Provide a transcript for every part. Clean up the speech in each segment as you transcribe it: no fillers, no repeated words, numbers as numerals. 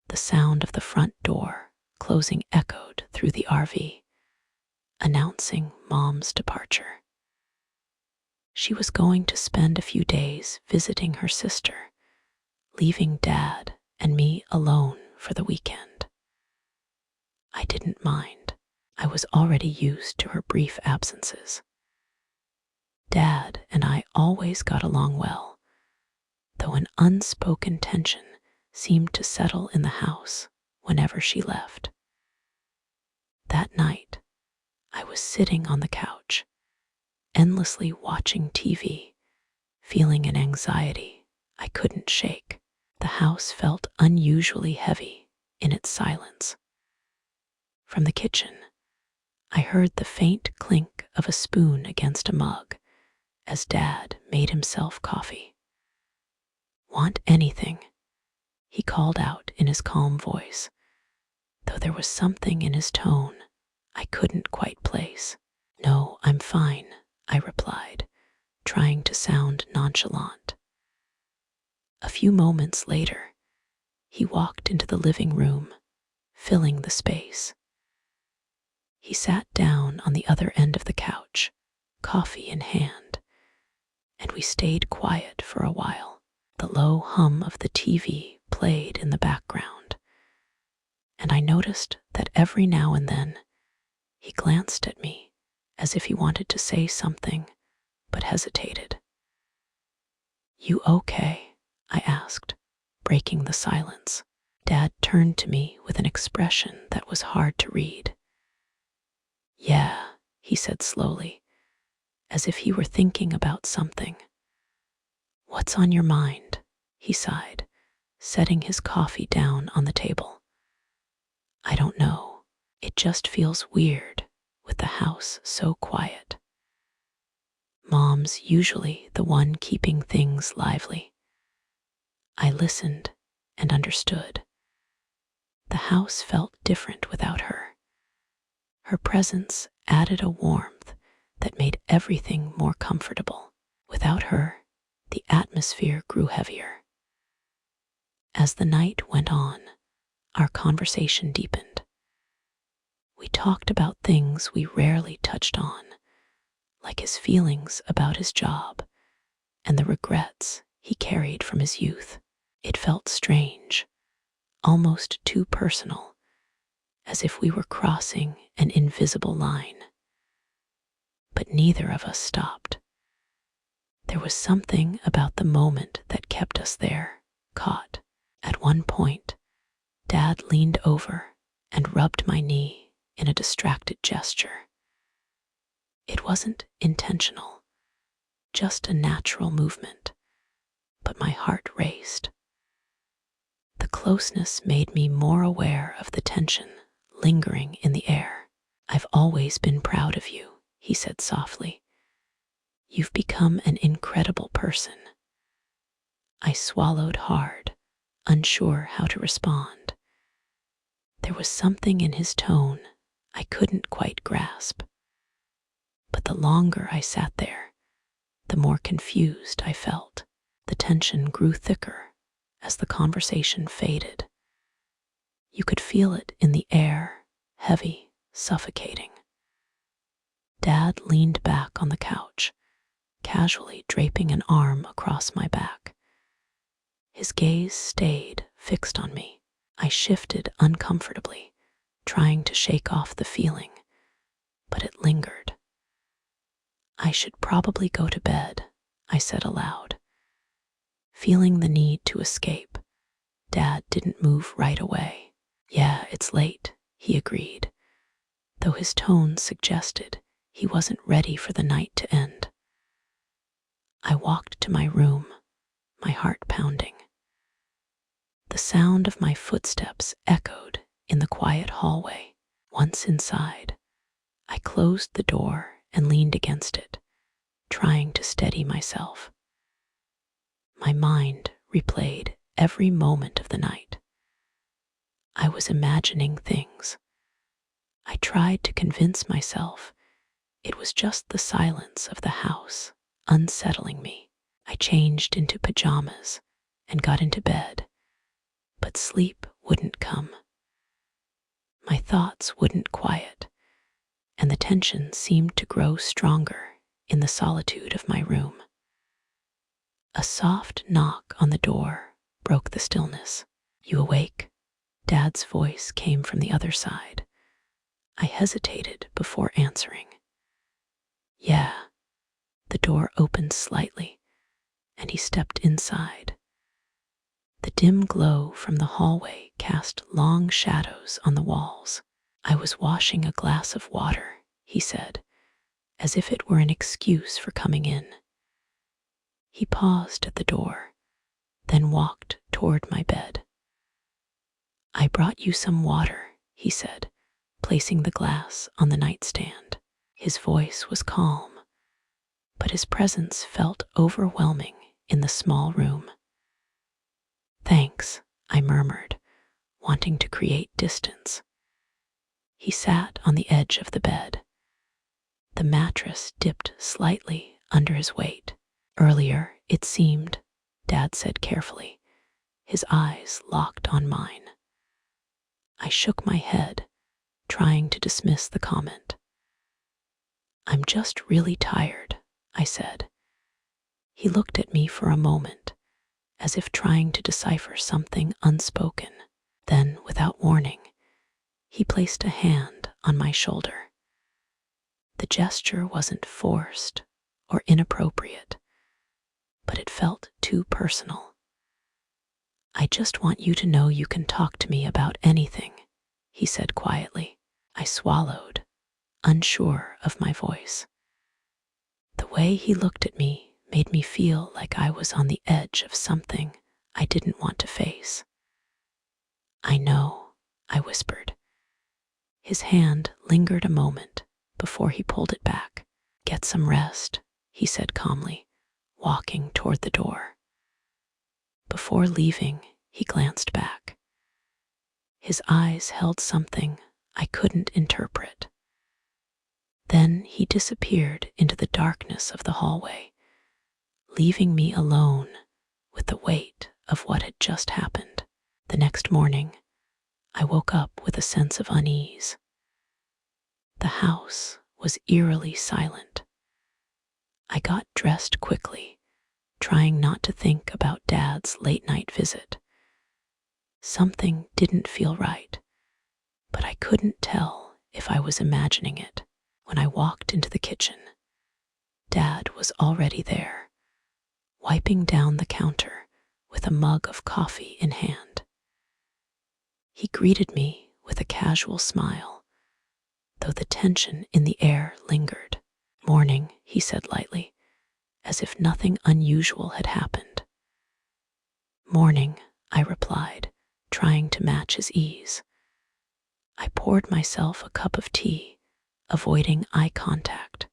The sound of the front door closing echoed through the RV, announcing Mom's departure. She was going to spend a few days visiting her sister, leaving Dad and me alone for the weekend. I didn't mind. I was already used to her brief absences. Dad and I always got along well, though an unspoken tension seemed to settle in the house whenever she left. That night, I was sitting on the couch, endlessly watching TV, feeling an anxiety I couldn't shake. The house felt unusually heavy in its silence. From the kitchen, I heard the faint clink of a spoon against a mug as Dad made himself coffee. "Want anything?" he called out in his calm voice, though there was something in his tone I couldn't quite place. "No, I'm fine," I replied, trying to sound nonchalant. A few moments later, he walked into the living room, filling the space. He sat down on the other end of the couch, coffee in hand, and we stayed quiet for a while. The low hum of the TV played in the background, and I noticed that every now and then he glanced at me as if he wanted to say something but hesitated. "You okay?" I asked, breaking the silence. Dad turned to me with an expression that was hard to read. "Yeah," he said slowly, as if he were thinking about something. "What's on your mind?" he sighed, setting his coffee down on the table. "I don't know. It just feels weird with the house so quiet. Mom's usually the one keeping things lively." I listened and understood. The house felt different without her. Her presence added a warmth that made everything more comfortable. Without her, the atmosphere grew heavier. As the night went on, our conversation deepened. We talked about things we rarely touched on, like his feelings about his job and the regrets he carried from his youth. It felt strange, almost too personal, as if we were crossing an invisible line. But neither of us stopped. There was something about the moment that kept us there, caught. At one point, Dad leaned over and rubbed my knee in a distracted gesture. It wasn't intentional, just a natural movement, but my heart raced. The closeness made me more aware of the tension lingering in the air. "I've always been proud of you," he said softly. "You've become an incredible person." I swallowed hard, unsure how to respond. There was something in his tone I couldn't quite grasp. But the longer I sat there, the more confused I felt. The tension grew thicker as the conversation faded. You could feel it in the air, heavy, suffocating. Dad leaned back on the couch, casually draping an arm across my back. His gaze stayed fixed on me. I shifted uncomfortably, trying to shake off the feeling, but it lingered. "I should probably go to bed," I said aloud. Feeling the need to escape, Dad didn't move right away. "Yeah, it's late," he agreed, though his tone suggested he wasn't ready for the night to end. I walked to my room, my heart pounding. The sound of my footsteps echoed in the quiet hallway. Once inside, I closed the door and leaned against it, trying to steady myself. My mind replayed every moment of the night. I was imagining things. I tried to convince myself it was just the silence of the house unsettling me. I changed into pajamas and got into bed, but sleep wouldn't come. My thoughts wouldn't quiet, and the tension seemed to grow stronger in the solitude of my room. A soft knock on the door broke the stillness. "You awake?" Dad's voice came from the other side. I hesitated before answering. "Yeah." The door opened slightly, and he stepped inside. The dim glow from the hallway cast long shadows on the walls. "I was washing a glass of water," he said, as if it were an excuse for coming in. He paused at the door, then walked toward my bed. "I brought you some water," he said, placing the glass on the nightstand. His voice was calm, but his presence felt overwhelming in the small room. "Thanks," I murmured, wanting to create distance. He sat on the edge of the bed. The mattress dipped slightly under his weight. "Earlier, it seemed," Dad said carefully, his eyes locked on mine. I shook my head, trying to dismiss the comment. "I'm just really tired," I said. He looked at me for a moment, as if trying to decipher something unspoken. Then, without warning, he placed a hand on my shoulder. The gesture wasn't forced or inappropriate, but it felt too personal. "I just want you to know you can talk to me about anything," he said quietly. I swallowed, unsure of my voice. The way he looked at me made me feel like I was on the edge of something I didn't want to face. "I know," I whispered. His hand lingered a moment before he pulled it back. "Get some rest," he said calmly, walking toward the door. Before leaving, he glanced back. His eyes held something I couldn't interpret. Then he disappeared into the darkness of the hallway, leaving me alone with the weight of what had just happened. The next morning, I woke up with a sense of unease. The house was eerily silent. I got dressed quickly, trying not to think about Dad's late-night visit. Something didn't feel right, but I couldn't tell if I was imagining it. When I walked into the kitchen, Dad was already there, wiping down the counter with a mug of coffee in hand. He greeted me with a casual smile, though the tension in the air lingered. "Morning," he said lightly, as if nothing unusual had happened. "Morning," I replied, trying to match his ease. I poured myself a cup of tea, avoiding eye contact.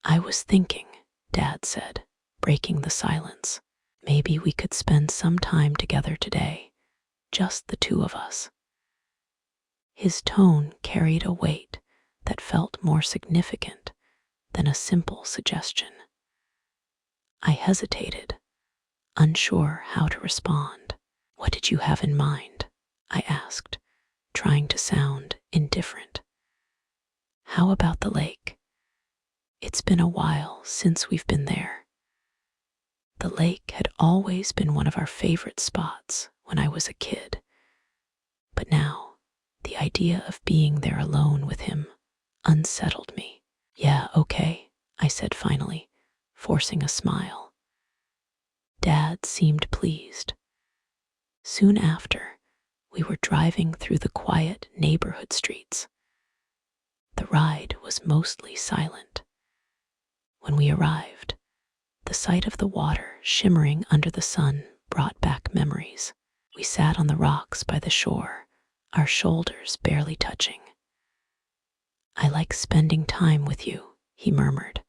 "I was thinking," Dad said, breaking the silence, "maybe we could spend some time together today, just the two of us." His tone carried a weight that felt more significant than a simple suggestion. I hesitated, unsure how to respond. "What did you have in mind?" I asked, trying to sound indifferent. "How about the lake? It's been a while since we've been there." The lake had always been one of our favorite spots when I was a kid, but now the idea of being there alone with him unsettled me. "Yeah, okay," I said finally, forcing a smile. Dad seemed pleased. Soon after, we were driving through the quiet neighborhood streets. The ride was mostly silent. When we arrived, the sight of the water shimmering under the sun brought back memories. We sat on the rocks by the shore, our shoulders barely touching. "I like spending time with you," he murmured.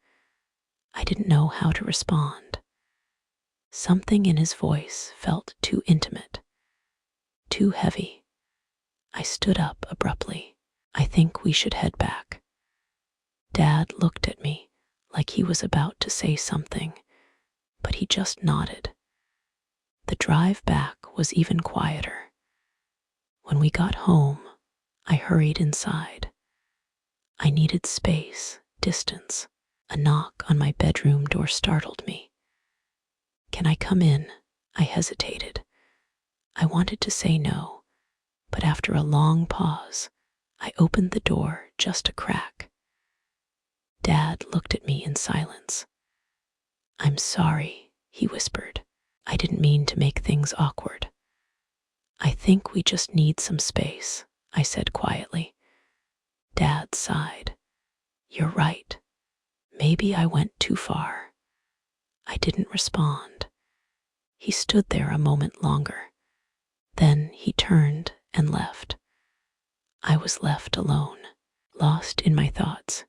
I didn't know how to respond. Something in his voice felt too intimate, too heavy. I stood up abruptly. "I think we should head back." Dad looked at me like he was about to say something, but he just nodded. The drive back was even quieter. When we got home, I hurried inside. I needed space, distance. A knock on my bedroom door startled me. "Can I come in?" I hesitated. I wanted to say no, but after a long pause, I opened the door just a crack. Dad looked at me in silence. "I'm sorry," he whispered. "I didn't mean to make things awkward." "I think we just need some space," I said quietly. Dad sighed. "You're right. Maybe I went too far." I didn't respond. He stood there a moment longer. Then he turned and left. I was left alone, lost in my thoughts.